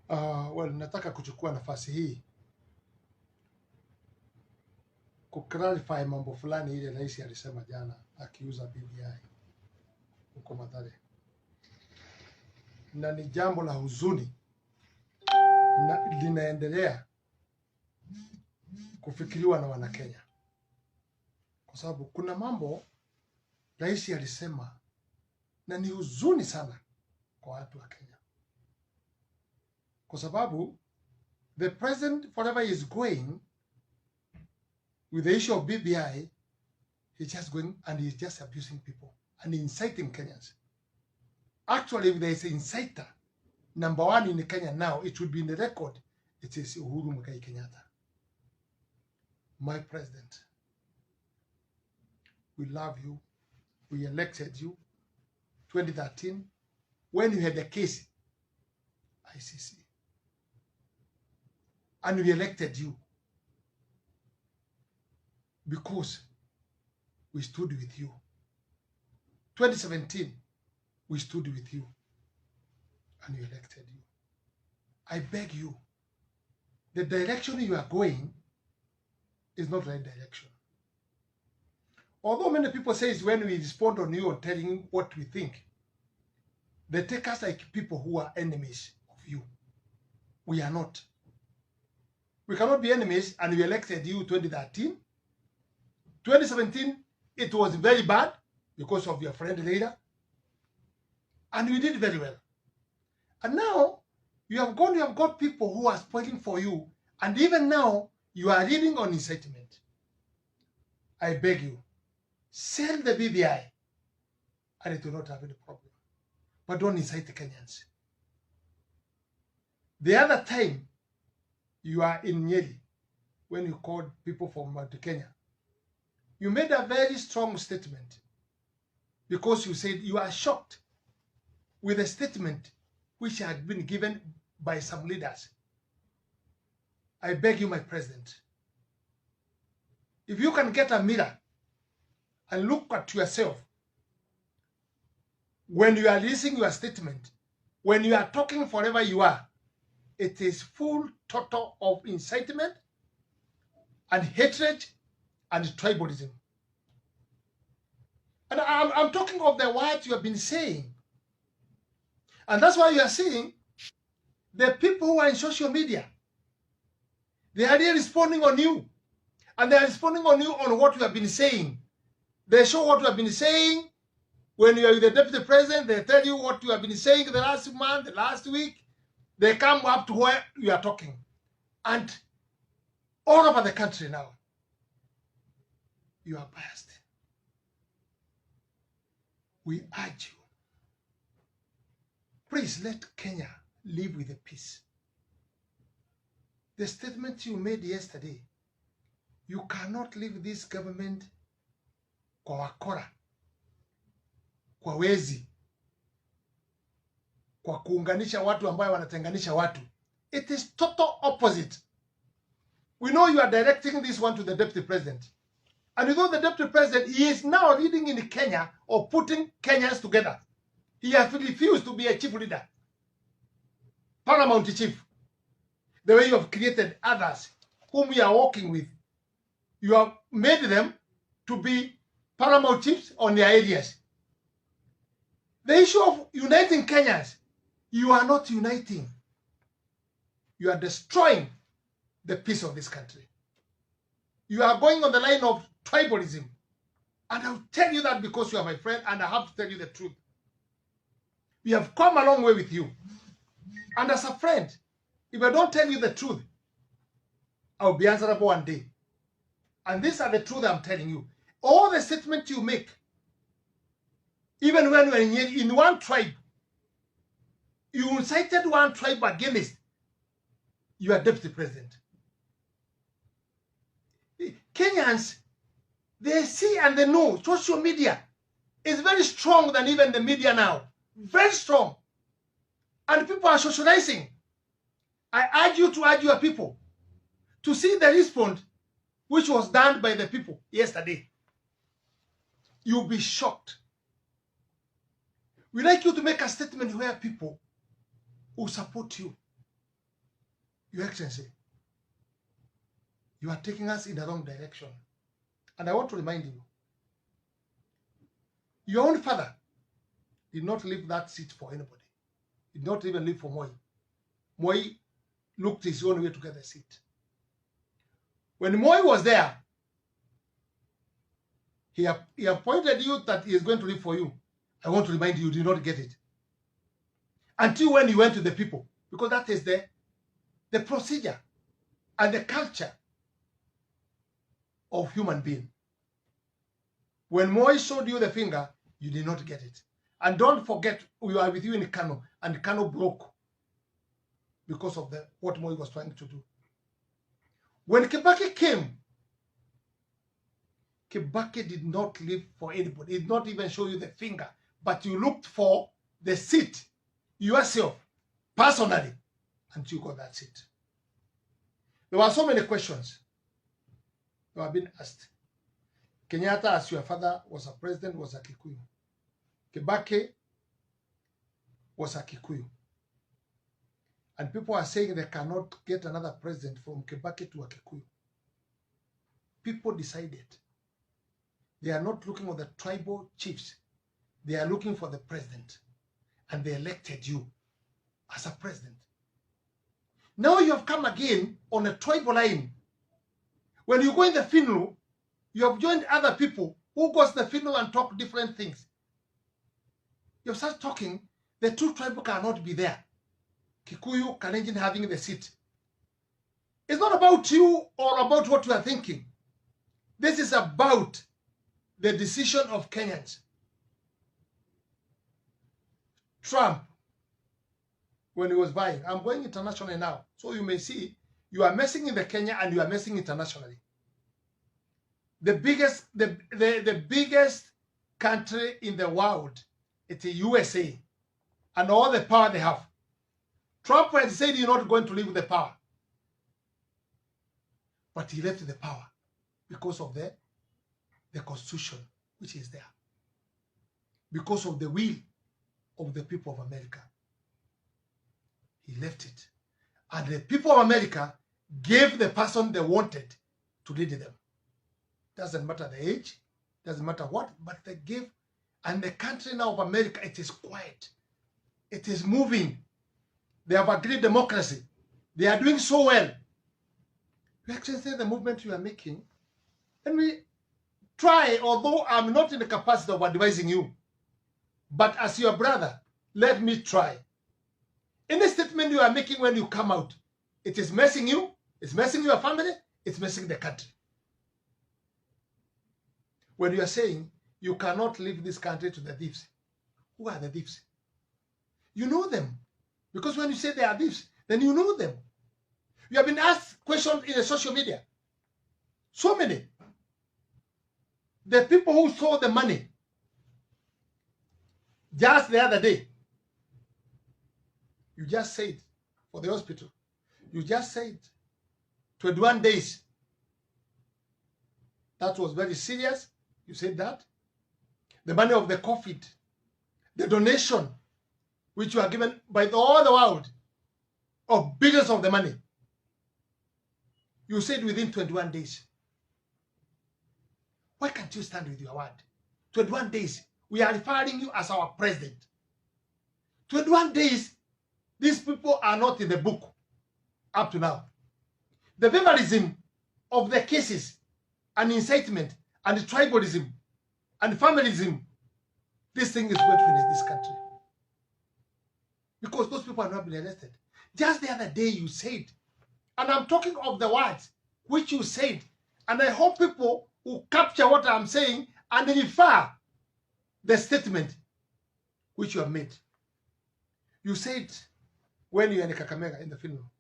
Nataka kuchukua nafasi hii kuclarify mambo fulani ile rais alisema jana akiuza BBI huko Mathare, na ni jambo la huzuni na linaendelea kufikiriwa na Wanakenya, kwa sababu kuna mambo rais alisema na ni huzuni sana kwa watu wa Kenya, kwa sababu the president forever is going with the issue of BBI, he's just going and he's just abusing people and inciting Kenyans. Actually, if there is an inciter, number one in Kenya now, it should be in the record. It is Uhuru Muigai Kenyatta, my president. We love you. We elected you 2013 when you had the case ICC. And we elected you because we stood with you. 2017, we stood with you and we elected you. I beg you, the direction you are going is not the right direction. Although many people say it's when we respond on you or telling you what we think, they take us like people who are enemies of you. We are not. We cannot be enemies, and we elected you 2013. 2017, it was very bad because of your friend leader, and we did very well. And now, you have got people who are spoiling for you, and even now, you are leading on incitement. I beg you, sell the BBI, and it will not have any problem. But don't incite the Kenyans. The other time, you are in Nyeri, when you called people from Mount Kenya, you made a very strong statement because you said you are shocked with a statement which had been given by some leaders. I beg you, my president, if you can get a mirror and look at yourself when you are releasing your statement, when you are talking forever you are, it is full total of incitement and hatred and tribalism. And I'm talking of the words you have been saying. And that's why you are seeing the people who are in social media, they are really responding on you. And they are responding on you on what you have been saying. They show what you have been saying. When you are with the deputy president, they tell you what you have been saying the last month, the last week. They come up to where you are talking. And all over the country now, you are biased. We urge you, please let Kenya live with peace. The statement you made yesterday, you cannot leave this government kwa wakora, kwa wezi, kwa kuunganisha watu ambayo wanatenganisha watu. It is total opposite. We know you are directing this one to the deputy president. And you know the deputy president, he is now leading in Kenya or putting Kenyans together. He has refused to be a chief leader, paramount chief. The way you have created others whom you are working with, you have made them to be paramount chiefs on their areas. The issue of uniting Kenyans, you are not uniting. You are destroying the peace of this country. You are going on the line of tribalism. And I'll tell you that because you are my friend and I have to tell you the truth. We have come a long way with you. And as a friend, if I don't tell you the truth, I'll be answerable one day. And these are the truth I'm telling you. All the statements you make, even when you're in one tribe, you incited one tribe against your deputy president. Kenyans, they see and they know social media is very strong than even the media now. Very strong. And people are socializing. I urge you to urge your people to see the response which was done by the people yesterday. You'll be shocked. We like you to make a statement where people will support you. Your Excellency, you are taking us in the wrong direction. And I want to remind you, your own father did not leave that seat for anybody. He did not even leave for Moi. Moi looked his own way to get the seat. When Moi was there, he appointed you that he is going to live for you. I want to remind you, you did not get it. Until when you went to the people, because that is the procedure and the culture of human being. When Moi showed you the finger, you did not get it. And don't forget, we were with you in Kano, and Kano broke because of what Moi was trying to do. When Kibaki came, Kibaki did not live for anybody. He did not even show you the finger, but you looked for the seat yourself, personally, until you got that seat. There were so many questions that were being asked. Kenyatta, as your father was a president, was a Kikuyu. Kibaki was a Kikuyu. And people are saying they cannot get another president from Kibaki to a Kikuyu. People decided they are not looking for the tribal chiefs. They are looking for the president. And they elected you as a president. Now you have come again on a tribal line. When you go in the funeral, you have joined other people who goes to the funeral and talk different things. You start talking, the two tribal cannot be there. Kikuyu, Kalenjin having the seat. It's not about you or about what you are thinking. This is about the decision of Kenyans. Trump, when he was buying, I'm going internationally now, so you may see you are messing in the Kenya and you are messing internationally. The biggest country in the world, it's the USA, and all the power they have. Trump had said you're not going to leave the power, but he left the power because of the constitution which is there, because of the will of the people of America. He left it, and the people of America gave the person they wanted to lead them. Doesn't matter the age, doesn't matter what, but they gave. And the country now of America, it is quiet. It is moving. They have agreed democracy. They are doing so well. You actually say the movement you are making, and we try, although I'm not in the capacity of advising you, but as your brother, let me try. Any statement you are making when you come out, it is messing you, it's messing your family, it's messing the country. When you are saying you cannot leave this country to the thieves, who are the thieves? You know them. Because when you say they are thieves, then you know them. You have been asked questions in the social media. So many. The people who saw the money, just the other day, you just said for the hospital, you just said 21 days. That was very serious. You said that. The money of the COVID, the donation, which you are given by all the world, of billions of the money. You said within 21 days. Why can't you stand with your word? 21 days. We are referring you as our president. 21 days, these people are not in the book up to now. The favorism of the cases and incitement and the tribalism and familism, this thing is going to finish this country. Because those people have not been arrested. Just the other day you said, and I'm talking of the words which you said, and I hope people will capture what I'm saying and refer the statement which you have made. You said when you are in Kakamega in the funeral,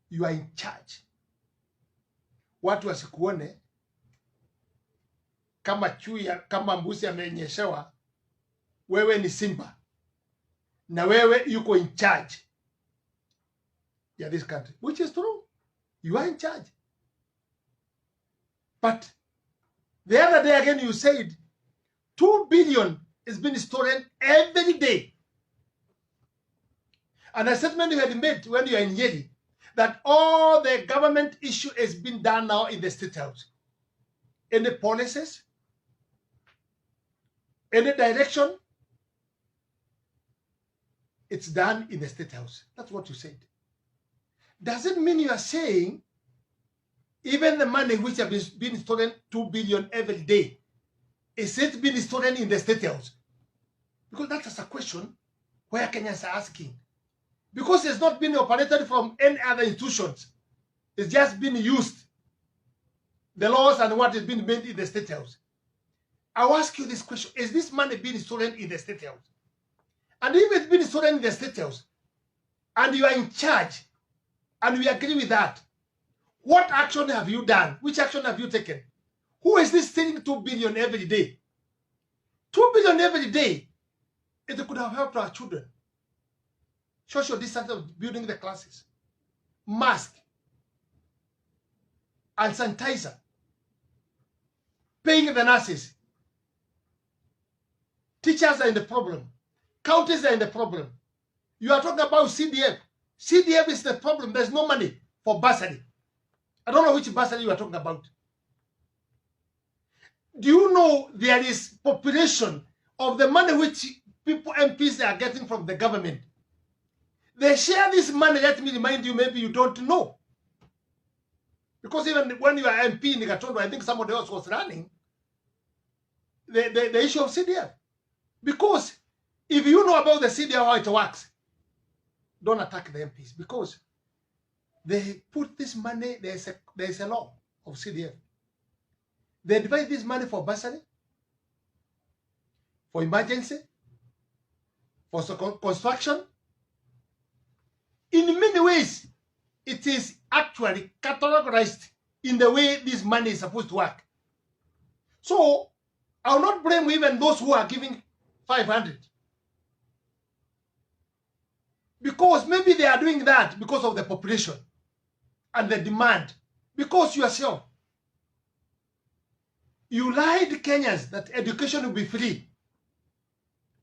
you are in charge. Watu wasikuone kama chui, kama mbuzi amenyeshewa, wewe ni simba na wewe yuko in charge ya this country, which is true. You are in charge. But the other day again you said 2 billion is being stolen every day. And a statement you had made when you are in Yeli, that all the government issue has been done now in the State House. Any policies, any direction, it's done in the State House. That's what you said. Does it mean you are saying even the money which has been stolen, 2 billion every day, is it being stolen in the State House? Because that is a question where Kenyans are asking. Because it's not been operated from any other institutions. It's just been used. The laws and what is being made in the State House. I'll ask you this question. Is this money being stolen in the State House? And if it's been stolen in the State House, and you are in charge, and we agree with that, what action have you done? Which action have you taken? Who is this stealing 2 billion every day? 2 billion every day, it could have helped our children. Social distance of building the classes, mask, and sanitizer, paying the nurses. Teachers are in the problem. Counties are in the problem. You are talking about CDF. CDF is the problem. There's no money for bursary. I don't know which bursary you are talking about. Do you know there is population of the money which people, MPs are getting from the government? They share this money, let me remind you, maybe you don't know. Because even when you are MP in Gatondo, I think somebody else was running the issue of CDF. Because if you know about the CDF, how it works, don't attack the MPs. Because they put this money, there's a law of CDF. They divide this money for bursary, for emergency, for construction. In many ways, it is actually categorized in the way this money is supposed to work. So, I will not blame even those who are giving 500. Because maybe they are doing that because of the population and the demand. Because yourself, you lied to Kenyans that education will be free.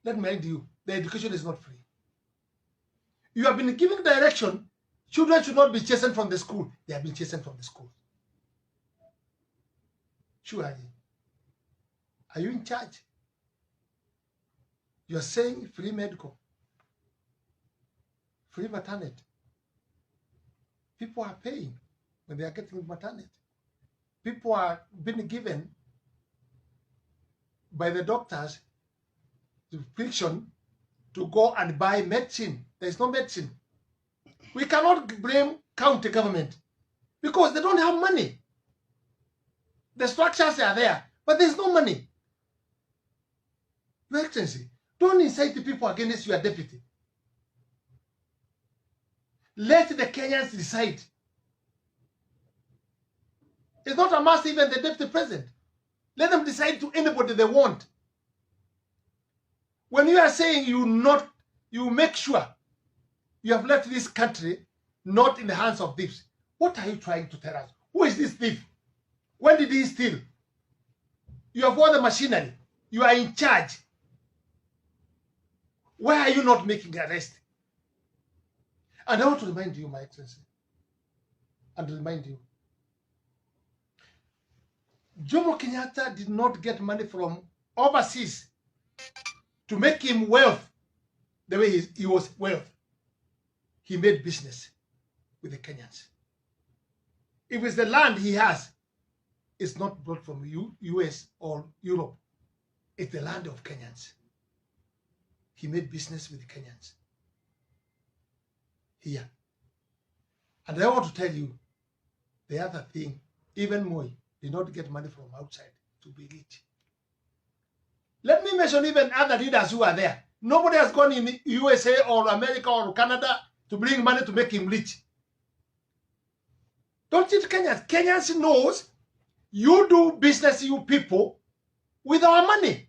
Let me remind you, the education is not free. You have been giving direction, children should not be chasing from the school. They have been chasing from the school. Surely, are you in charge? You are saying free medical, free maternity. People are paying when they are getting maternity. People are being given by the doctors the prescription to go and buy medicine. There is no medicine. We cannot blame county government because they don't have money. The structures are there, but there's no money. Your Excellency, don't incite the people against your deputy. Let the Kenyans decide. It's not a must even the deputy president. Let them decide to anybody they want. When you are saying you make sure you have left this country not in the hands of thieves, what are you trying to tell us? Who is this thief? When did he steal? You have all the machinery. You are in charge. Why are you not making arrest? And I want to remind you, My Excellency, and remind you, Jomo Kenyatta did not get money from overseas to make him wealth the way he was wealth. He made business with the Kenyans. If it's the land he has, it's not brought from US or Europe. It's the land of Kenyans. He made business with the Kenyans here. And I want to tell you the other thing, even Moi did not get money from outside to be rich. Let me mention even other leaders who are there. Nobody has gone in USA or America or Canada to bring money to make him rich. Don't cheat Kenyans. Kenyans knows you do business, you people, with our money.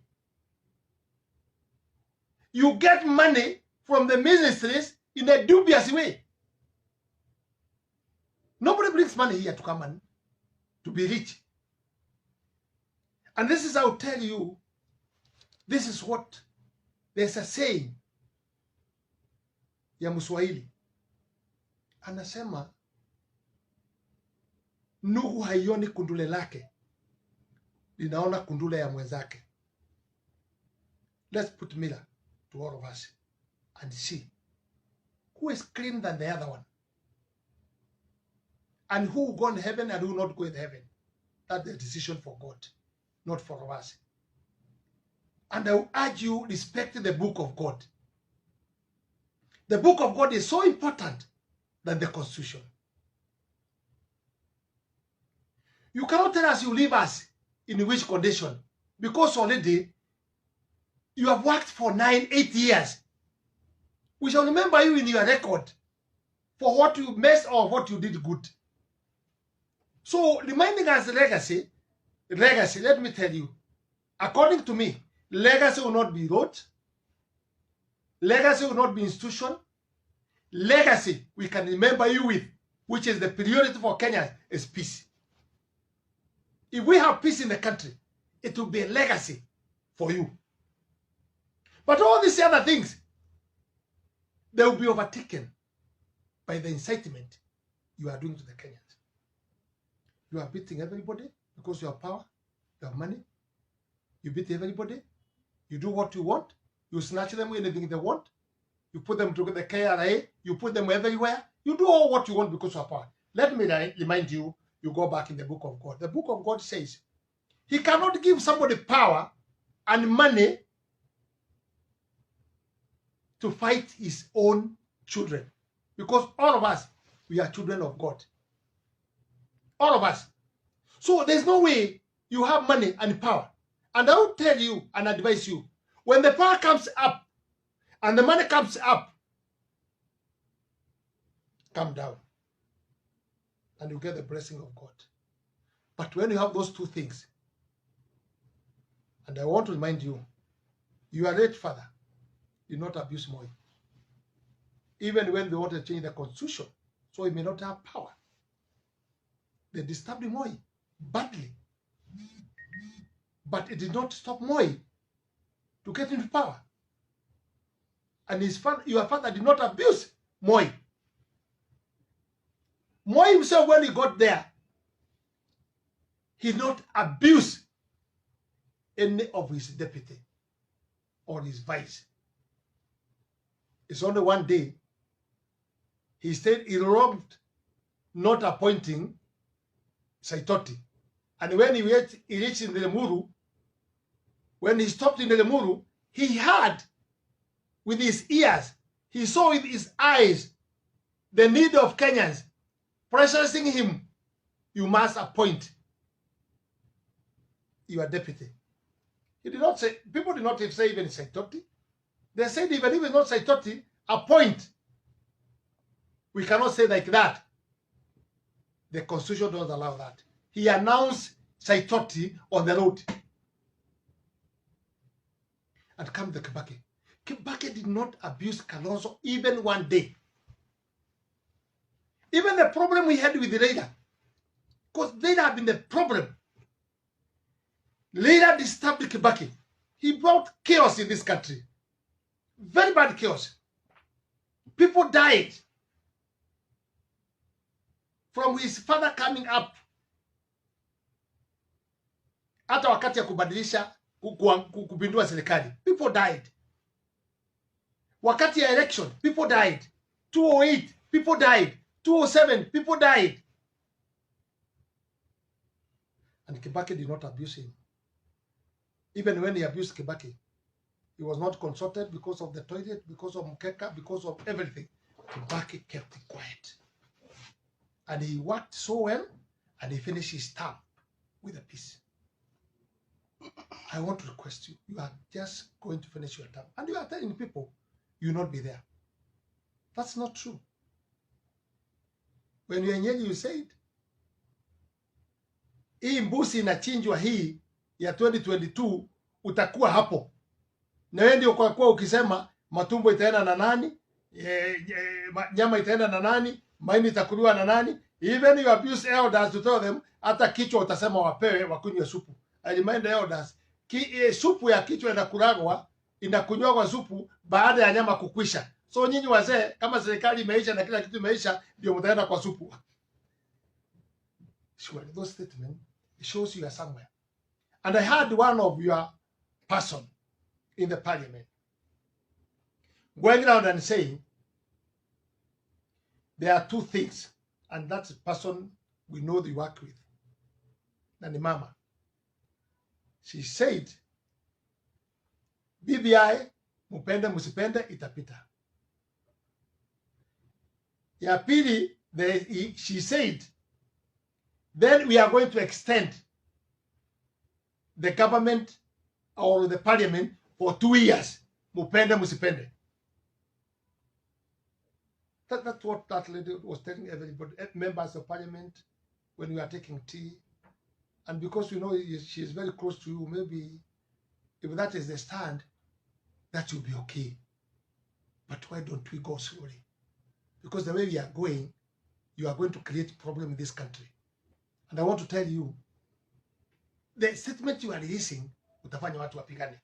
You get money from the ministries in a dubious way. Nobody brings money here to come and to be rich. And this is, I'll tell you, this is what, there's a saying. ya Mswahili anasema nugu haioni kundule lake, linaona kundule ya mwenzake. Let's put mirror to all of us and see who is clean than the other one, and who will go in heaven and who will not go in heaven. That's the decision for God, not for us. And I will urge you, respect the book of God. The book of God is so important than the constitution. You cannot tell us you leave us in which condition, because already you have worked for 9-8 years. We shall remember you in your record for what you missed or what you did good. So reminding us legacy, let me tell you, according to me, legacy will not be road. Legacy will not be institution. Legacy we can remember you with, which is the priority for Kenya, is peace. If we have peace in the country, it will be a legacy for you. But all these other things, they will be overtaken by the incitement you are doing to the Kenyans. You are beating everybody because you have power, you have money. You beat everybody. You do what you want. You snatch them anything they want. You put them to the KRA. You put them everywhere. You do all what you want because you have power. Let me remind you, you go back in the book of God. The book of God says, he cannot give somebody power and money to fight his own children. Because all of us, we are children of God. All of us. So there's no way you have money and power. And I will tell you and advise you, when the power comes up and the money comes up, come down. And you get the blessing of God. But when you have those two things, and I want to remind you, your late father did not abuse Moi. Even when they wanted to change the constitution, so he may not have power. They disturbed Moi badly. But it did not stop Moi to get into power. And your father did not abuse Moi. Moi himself, when he got there, he did not abuse any of his deputy or his vice. It's only one day he said he wronged not appointing Saitoti. And when he reached in Lemuru, when he stopped in Lemuru, he heard with his ears, he saw with his eyes the need of Kenyans, pressuring him, you must appoint your deputy. He did not say, people did not say even Saitoti. They said even if it's not Saitoti, appoint. We cannot say like that. The constitution doesn't allow that. He announced Saitoti on the road. And come the Kibaki. Kibaki did not abuse Kalonzo even one day. Even the problem we had with the leader, because they have been the problem. Leader disturbed Kibaki. He brought chaos in this country. Very bad chaos. People died from his father coming up. Hata wakati ya kubadilisha kupindua serikali, people died. Wakati ya election, people died. 208, people died. 207, people died. And Kibaki did not abuse him. Even when he abused Kibaki, he was not consulted because of the toilet, because of Mukeka, because of everything. Kibaki kept it quiet. And he worked so well, and he finished his term with a peace. I want to request you, you are just going to finish your term, and you are telling people you will not be there. That's not true. When you are Nyeri, you said, hii mbusi inachinjwa hii ya 2022 utakuwa hapo. Na wewe ndio kwa ukisema matumbo itaenda na nani, nyama itaenda na nani, maini itakuliwa na nani. Even you abuse elders to tell them, hata kichwa utasema wapewe wakunywe supu. I remind elders, supu ya kichwa inakulagwa, inakunywa supu baada ya nyama kukwisha. So nyinyi wazee, kama serikali imeisha na kila kitu imeisha, ndio mtaenda kwa supu. Sure, those statements, it shows you are somewhere. And I heard one of your person in the parliament going around and saying there are two things, and that's a person we know they work with, Nani Mama. She said, BBI, mupende musipende, itapita. Ya pili, she said, then we are going to extend the government or the parliament for 2 years. Mupende musipende. That's what that lady was telling everybody, members of parliament, when we are taking tea. And because we know she is very close to you, maybe if that is the stand, that will be okay. But why don't we go slowly? Because the way we are going, you are going to create problem in this country. And I want to tell you, the statement you are releasing, utafanya watu wapigane.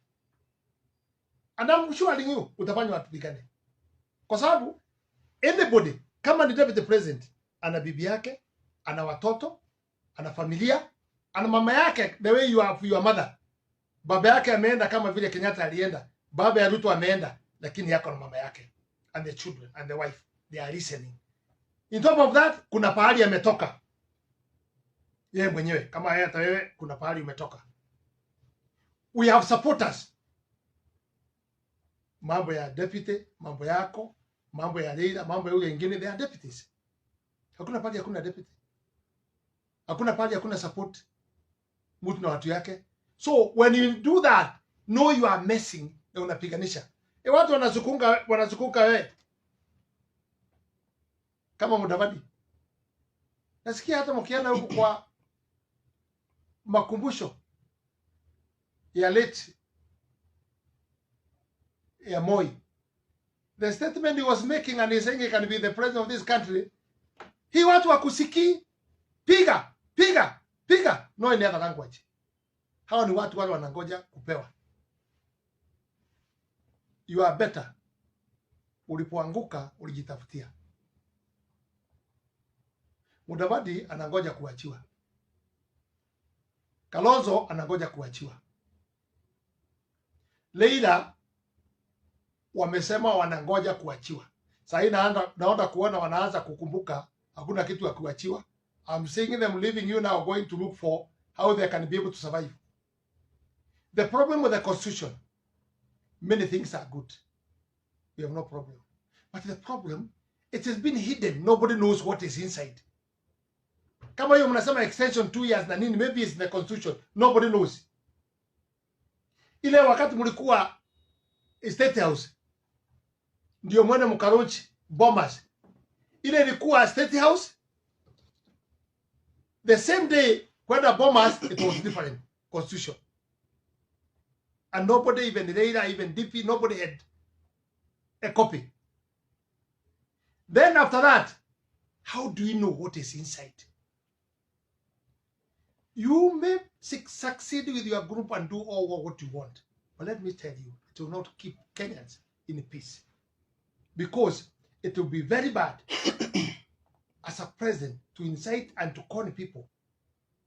And I'm sure you, utafanya watu wapigane. Kwa sababu, anybody, kama ni deputy president, ana bibi yake, ana watoto, ana familia, ana mama yake, the way you are for your mother. Baba yake ameenda kama vile Kenyatta alienda. Baba ya Ruto ameenda, lakini yako na mama yake. And the children and the wife, they are listening. In top of that, kuna pahali ametoka. Yeye mwenyewe, kama yeye hata wewe, kuna pahali umetoka. We have supporters. Mambo ya deputy, mambo yako, mambo ya leader, mambo ya yule wengine, they are deputies. Hakuna pahali hakuna deputy. Hakuna pahali hakuna support. Mtu na watu yake. So when you do that, know you are messing na unapiganisha. Watu wanazukunga wewe. Kama Mudavadi. Nasikia hata mkienda huko kwa makumbusho ya late ya Moi. The statement he was making and he saying he can be the president of this country. Hii watu wakusiki piga, piga, piga. No in other language. Hao ni watu wale wanangoja kupewa. You are better. Ulipoanguka ulijitafutia. Mudavadi anangoja kuachiwa. Kalonzo anangoja kuachiwa. Leila wamesema wanangoja kuachiwa. Sasa naona kuona wanaanza kukumbuka hakuna kitu ya kuachiwa. I'm seeing them leaving you now, going to look for how they can be able to survive. The problem with the constitution, many things are good. We have no problem. But the problem, it has been hidden. Nobody knows what is inside. Kama hiyo mnasema extension 2 years na nini, maybe it's in the constitution. Nobody knows. Ile wakati mlikuwa State House, ndio mwene mkarochi bombers. Ile ilikuwa State House. The same day when the bombers, it was different constitution. And nobody, even Reira, even DP, nobody had a copy. Then after that, how do you know what is inside? You may succeed with your group and do all what you want. But let me tell you, it will not keep Kenyans in peace. Because it will be very bad as a president to incite and to con people.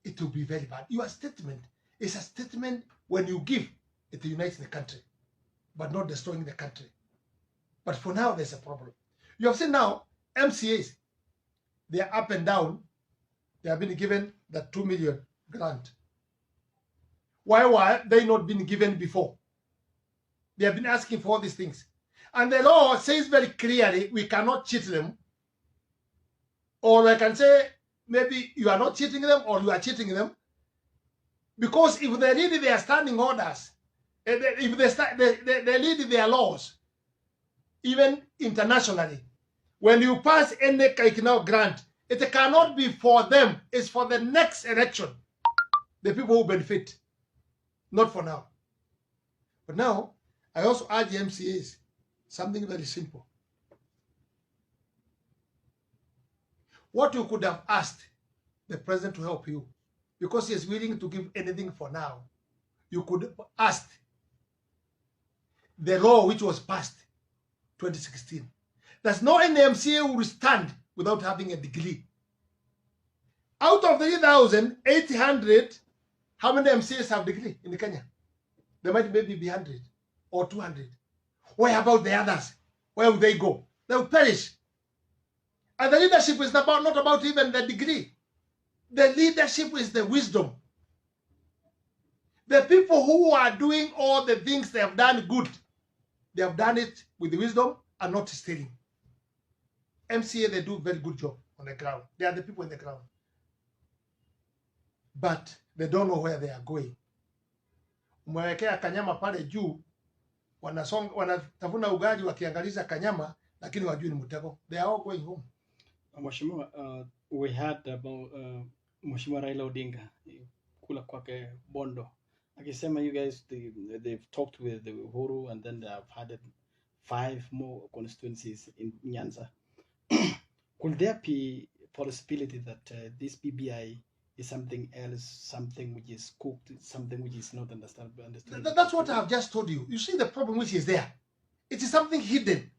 It will be very bad. Your statement is a statement when you give, it unites the country, but not destroying the country. But for now, there's a problem. You have seen now, MCAs, they are up and down. They have been given that 2 million grant. Why were they not been given before? They have been asking for all these things. And the law says very clearly, we cannot cheat them. Or I can say, maybe you are not cheating them or you are cheating them. Because if they read their standing orders, if they read their laws, even internationally, when you pass any grant, it cannot be for them. It's for the next election. The people who benefit. Not for now. But now, I also urge the MCAs something very simple. What you could have asked the president to help you, because he is willing to give anything for now, you could ask the law which was passed 2016. There's no any MCA who will stand without having a degree. Out of the 3,800, how many MCAs have degree in Kenya? There might maybe be 100 or 200. Where about the others? Where will they go? They will perish. And the leadership is not about even the degree. The leadership is the wisdom. The people who are doing all the things they have done good, they have done it with wisdom and not stealing. MCA, they do a very good job on the ground. They are the people in the ground. But they don't know where they are going. Umewekea Kanyama pale juu, wanatafuna ugali wakiangaliza Kanyama, lakini wajui ni mtego. They are all going home. Mheshimiwa, we heard about Mheshimiwa Raila Odinga kula kwake Bondo akisema you guys they've talked with the Uhuru and then they have had 5 more constituencies in Nyanza. Could there be possibility that this BBI is something else, something which is cooked, something which is not understood? That's what I have just told you. You see the problem which is there. It is something hidden.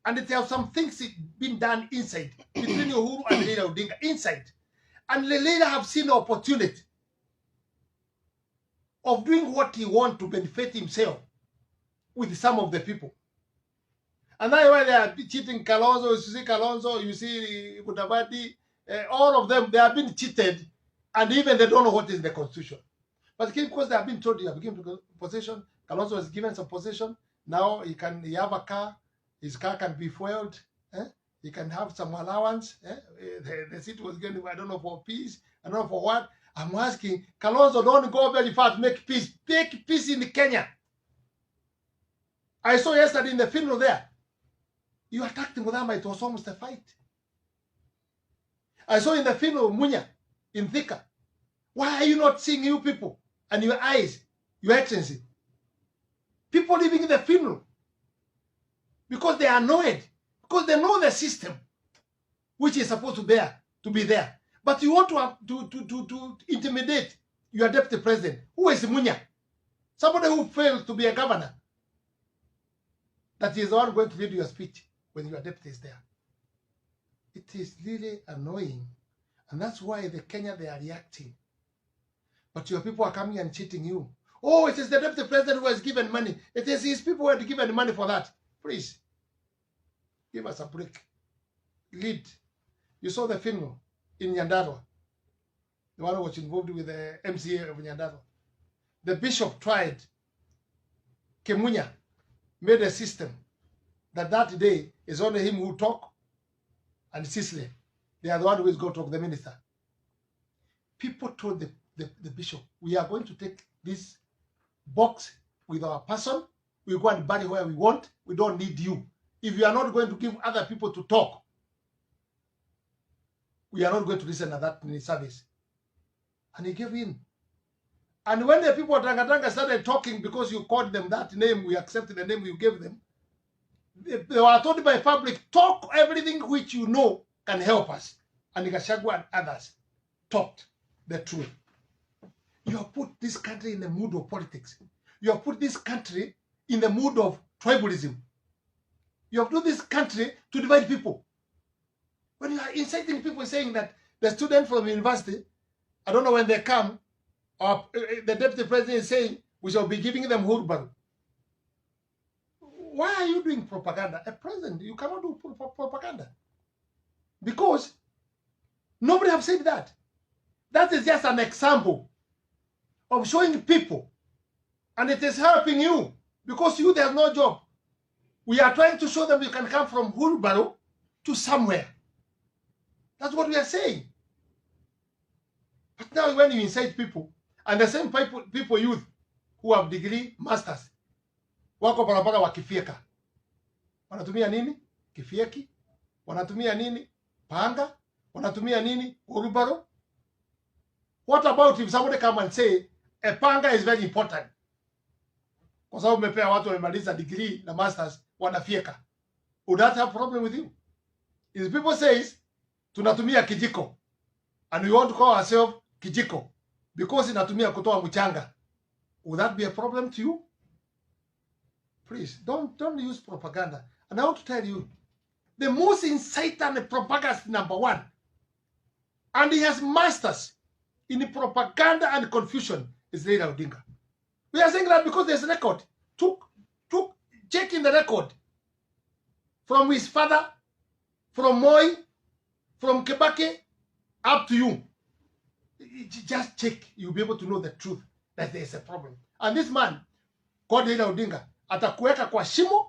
And there are some things being done inside, between Uhuru and Raila Odinga, inside. And Raila have seen the opportunity of doing what he wants to benefit himself with some of the people. And that's why they are cheating Kalonzo, you see Kutabati, all of them, they have been cheated, and even they don't know what is the constitution. But because they have been told you have given possession, Kalonzo was given some possession, now he have a car, his car can be fueled, he can have some allowance, the city was given, I don't know, for peace, I don't know for what. I'm asking, Kalonzo, don't go very far to make peace. Make peace in Kenya. I saw yesterday in the funeral there, you attacked Mudama, it was almost a fight. I saw in the funeral, Munya, in Thika. Why are you not seeing you people and your eyes, your excellency? People living in the funeral. Because they are annoyed. Because they know the system, which is supposed to be there. But you want to intimidate your deputy president. Who is Munya? Somebody who failed to be a governor. That is the one going to read your speech when your deputy is there. It is really annoying. And that's why the Kenya, they are reacting. But your people are coming and cheating you. Oh, it is the deputy president who has given money. It is his people who have given money for that. Please, give us a break. Lead. You saw the funeral in Nyandarua. The one who was involved with the MCA of Nyandarua. The bishop tried. Kemunya made a system that day is only him who talk, and Sisley, they are the one who is going to talk, the minister. People told the bishop, we are going to take this box with our person, we go and bury where we want, we don't need you. If you are not going to give other people to talk, we are not going to listen to that in his service. And he gave in. And when the people of Tangatanga started talking, because you called them that name, we accepted the name you gave them, they were told by public, talk everything which you know can help us. And Gachagua and others talked the truth. You have put this country in the mood of politics. You have put this country in the mood of tribalism. You have put this country to divide people. When you are inciting people saying that the student from university, I don't know when they come, or the deputy president is saying we shall be giving them Uhuru. Why are you doing propaganda? A president, you cannot do propaganda. Because nobody have said that. That is just an example of showing people. And it is helping you. Because you, there's no job. We are trying to show them you can come from Uhuru to somewhere. That's what we are saying. But now when you incite people, and the same people youth who have degree, masters, wako barabara wakifieka. Wanatumia nini? Kifieki. Wanatumia nini? Panga. Wanatumia nini? Urubaro. What about if somebody come and say, a panga is very important? Kwa sababu umepea watu wamemaliza degree na masters, wanafieka. Would that have a problem with you? If people says, tunatumia kijiko, and we want to call ourselves kijiko, because inatumia kutoa mchanga, would that be a problem to you? Please, don't use propaganda. And I want to tell you, the most inciter and propaganda number one, and he has masters in propaganda and confusion, is Raila Odinga. We are saying that because there's a record. Checking the record from his father, from Moi, from Kibaki, up to you. Just check, you'll be able to know the truth that there is a problem. And this man called Raila Odinga atakuweka kwa shimo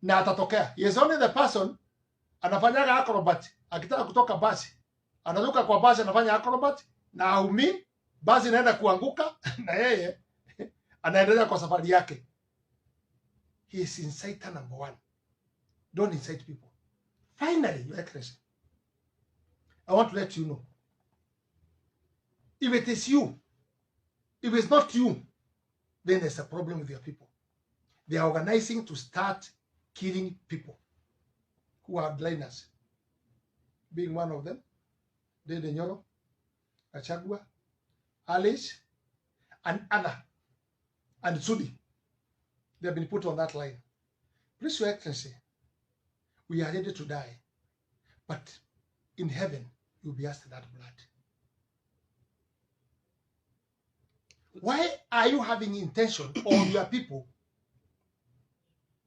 na atatokea. He is only the person anafanyaga acrobat. Akitaka kutoka basi, anaruka kwa basi, anafanya acrobat na haumii, basi inaenda kuanguka na yeye anaendelea kwa safari yake. He is inciter number one. Don't incite people. Finally, Your Excellency, I want to let you know, if it is you, if it's not you, then there's a problem with your people. They are organizing to start killing people who are blinders, being one of them, Dede Nyoro, Achagua, Alice, and Anna, and Sudi. They have been put on that line. Please, Your Excellency, we are ready to die, but in heaven, you'll be asked that blood. Why are you having intention on your people,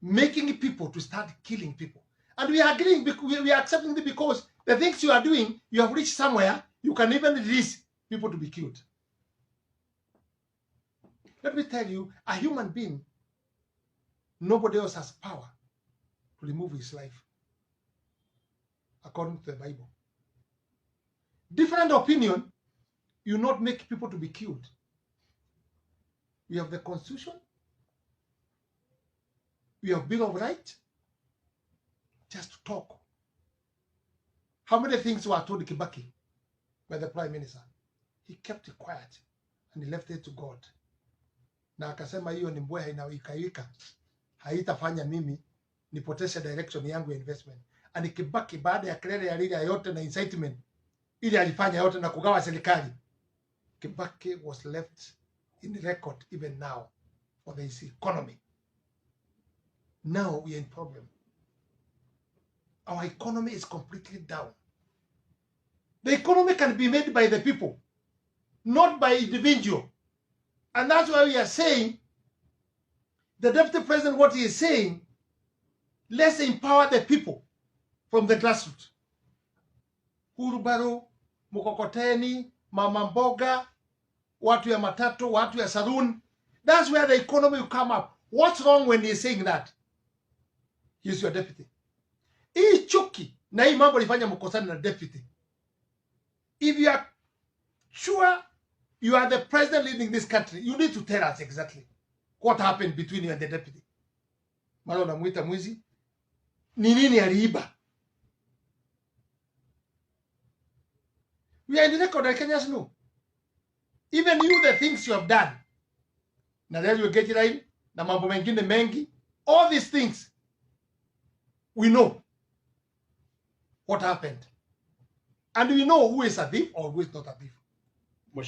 making people to start killing people? And we are agreeing, we are accepting it because the things you are doing, you have reached somewhere, you can even release people to be killed. Let me tell you, a human being, nobody else has power to remove his life, according to the Bible. Different opinion, you not make people to be killed. We have the Constitution. We have Bill of Rights. Just to talk. How many things were told Kibaki by the Prime Minister? He kept it quiet and he left it to God. Na akasema hiyo ni mbweha inaikaika. Haitafanya mimi nipoteshe direction yangu ya investment. And Kibaki baada ya kelele ya Raila yote na incitement ili alifanya yote na kugawa serikali, Kibaki was left in the record even now for this economy. Now we are in problem. Our economy is completely down. The economy can be made by the people, not by individual. And that's why we are saying, the Deputy President, what he is saying, let's empower the people from the grassroots. Hurubaro, Mukokoteni, Mama Mboga, watu ya matatu, watu ya saloon. That's where the economy will come up. What's wrong when he's saying that? He's your deputy. Hii chuki na hii mambo lifanya mkosani na deputy. If you are sure you are the president leading this country, you need to tell us exactly what happened between you and the deputy. Mara unamuita mwizi. Ni nini aliiba? We are in the record, I Kenyans know. Even you, the things you have done. Na leo you get it right. Na mambo mengine mengi. All these things. We know what happened. And we know who is a thief or who is not a thief.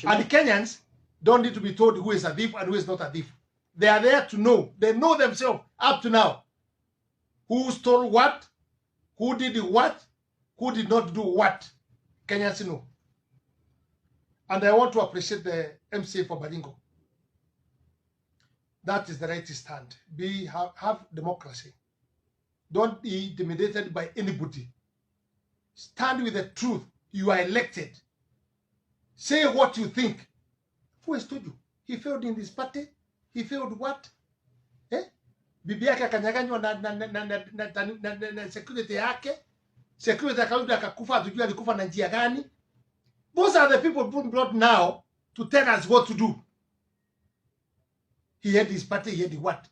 And the Kenyans don't need to be told who is a thief and who is not a thief. They are there to know. They know themselves up to now. Who stole what? Who did what? Who did not do what? Kenyans know. And I want to appreciate the MCA for Baringo. That is the right stand. Have democracy. Don't be intimidated by anybody. Stand with the truth. You are elected. Say what you think. Who has told you? He failed in this party. He failed what? Bibi yake akanyaganywa na security yake. Security akarudi akakufa, hatujui alikufa na njia gani. Those are the people brought now to tell us what to do. He had his party, he had what?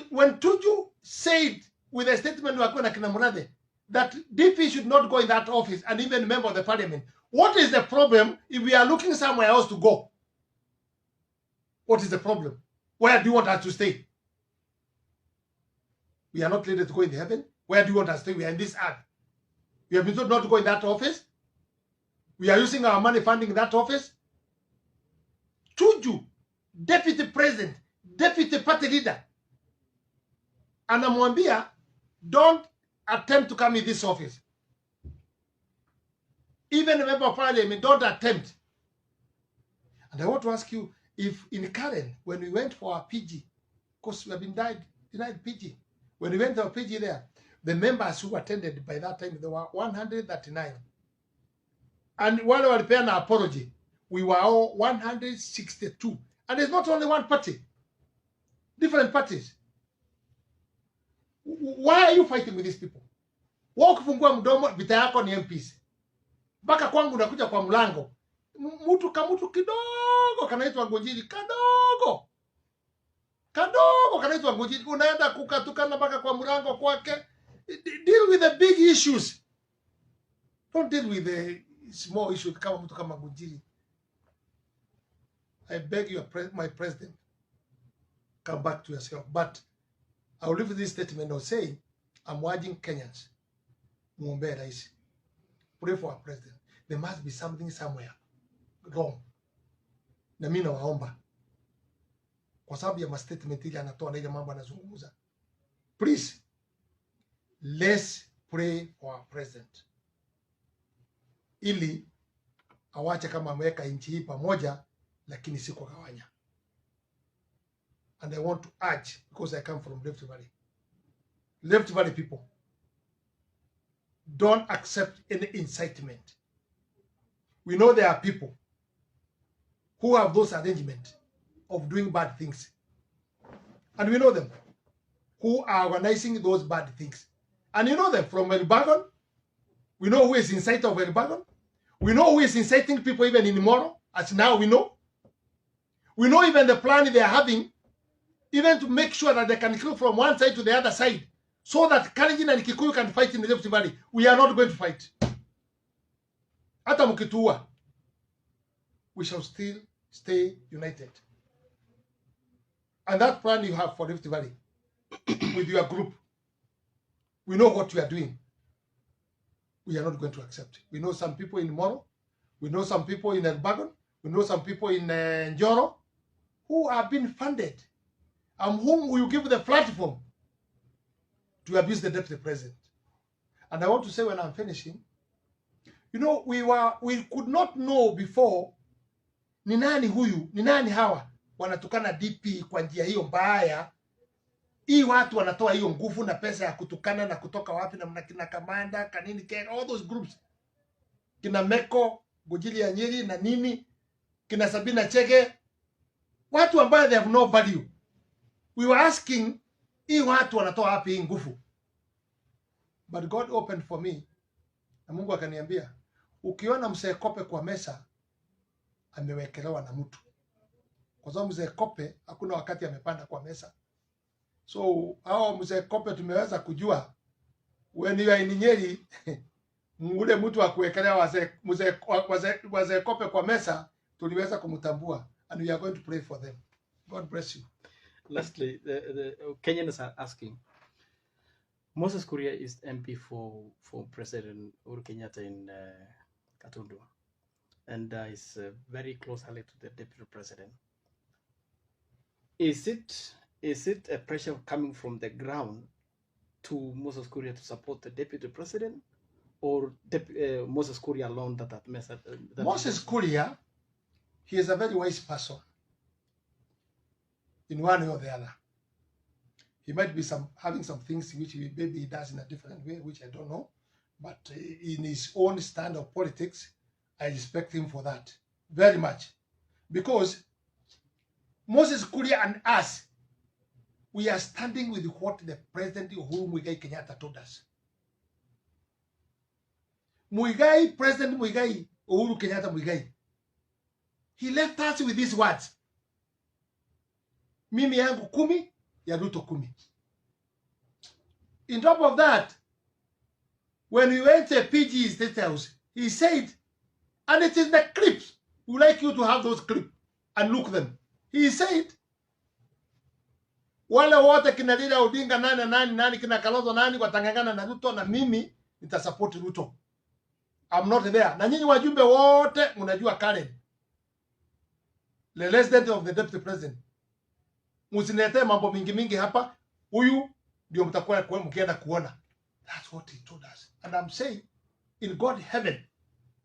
When Tuju said with a statement that DP should not go in that office and even member of the parliament, what is the problem if we are looking somewhere else to go? What is the problem? Where do you want us to stay? We are not ready to go in heaven. Where do you want us to stay? We are in this earth. We have been told not to go in that office. We are using our money funding that office. Tuju, deputy president, deputy party leader, anamwambia don't attempt to come in this office. Even a member of parliament, don't attempt. And I want to ask you, if in Karen, when we went for our PG, because we have been denied PG, when we went to our PG there, the members who attended by that time, there were 139. And while we were preparing an apology, we were all 162. And it's not only one party, different parties. Why are you fighting with these people? Wakufungua mdomo, vita yako ni MPs. Baka kwangu nakuja kwa mlango. Mtu kidogo kanaitwa Ngunjiri, kadogo kanaitwa Ngunjiri, unaenda kukatukana baka kwa mlango kwake. Deal with the big issues. Don't deal with the small issues kama mtu kama Ngunjiri. I beg you, my president, come back to yourself. But I will leave this statement of saying, I'm urging Kenyans, muombe rais, pray for our president. There must be something somewhere wrong. Na mimi nawaomba, kwa sababu ya statement ile anatoa na ile mambo anazungumza, please, let's pray for our president, ili awache kama ameweka nchi hii pamoja, lakini si kugawanya. And I want to urge, because I come from Rift Valley people, don't accept any incitement. We know there are people who have those arrangements of doing bad things. And we know them, who are organizing those bad things. And you know them from Elbagon. We know who is inside of Elbagon. We know who is inciting people even in Moro, as now we know. We know even the plan they are having, even to make sure that they can kill from one side to the other side, so that Kalenjin and Kikuyu can fight in the Rift Valley. We are not going to fight. Hata mkituua, we shall still stay united. And that plan you have for Rift Valley, with your group, we know what you are doing. We are not going to accept. We know some people in Moro, we know some people in Elbagon, we know some people in Njoro, who have been funded, and whom will give the platform to abuse the deputy president. And I want to say, when I'm finishing, you know, we could not know before ni nani huyu, ni nani hawa wanatukana DP kwa njia hiyo mbaya. Hii watu wanatoa hiyo nguvu na pesa ya kutukana na kutoka wapi, na kina Kamanda, kanini, all those groups, kina Meko, Gojili ya Nyeri na nini, kina Sabina Chege, watu ambao they have no value. We were asking, hii watu wanatoa wapi hii nguvu? But God opened for me, na Mungu akaniambia, ukiona mzee Kope kwa mesa, amewekelewa na mtu. Kwa sababu mzee Kope hakuna wakati amepanda kwa mesa. So hao mzee Kope tumeweza kujua, when you are in Nyeri, ule mtu wa kuwekelewa wazee Kope kwa mesa, tuliweza kumtambua, and we are going to pray for them. God bless you. Lastly, the Kenyans are asking, Moses Kuria is MP for President Uhuru Kenyatta in Katundu, and is very close ally to the deputy president. Is it a pressure coming from the ground to Moses Kuria to support the deputy president, or Moses Kuria alone that message? Moses Kuria, he is a very wise person, in one way or the other. He might be having some things which maybe he does in a different way, which I don't know. But in his own stand of politics, I respect him for that very much. Because Moses Kuria and us, we are standing with what the President Uhuru Mwizi Kenyatta told us. President Uhuru Kenyatta Mwizi, he left us with these words: mimi yangu 10, ya Ruto 10. In top of that, when we went to PG State House, he said, and it is the clips, we would like you to have those clips and look them. He said, wale wote kina Raila Odinga nani kina Kalonzo nani watangangana na Ruto, na mimi nitasupport Ruto. I'm not there. Na nyinyi wajumbe wote mnajua Karen, the resident of the deputy president, musinete mambo mingi hapa. Huyu ndio mtakuwa mkienda kuona. That's what he told us. And I'm saying, in God heaven,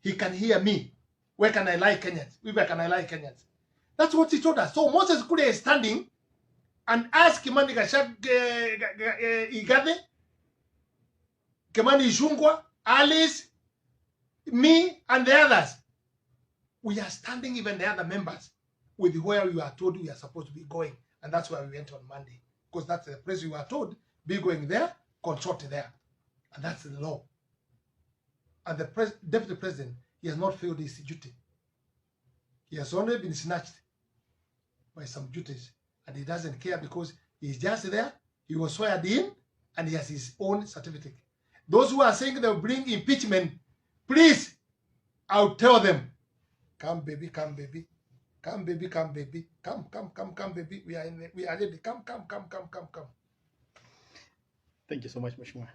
he can hear me. Where can I lie Kenyans? Where can I lie Kenyans? That's what he told us. So Moses Kuria is standing and asked Kimani Igade, Kimani Ishungwa, Alice, me, and the others. We are standing, even the other members, with where we are told we are supposed to be going. And that's why we went on Monday. Because that's the place we were told, be going there, consult there. And that's the law. And the deputy president, he has not failed his duty. He has only been snatched by some duties. And he doesn't care because he's just there. He was sworn in and he has his own certificate. Those who are saying they'll bring impeachment, please, I'll tell them, come baby, come baby. Come baby, come baby. Come baby. We are ready. Come. Thank you so much, Mheshimiwa.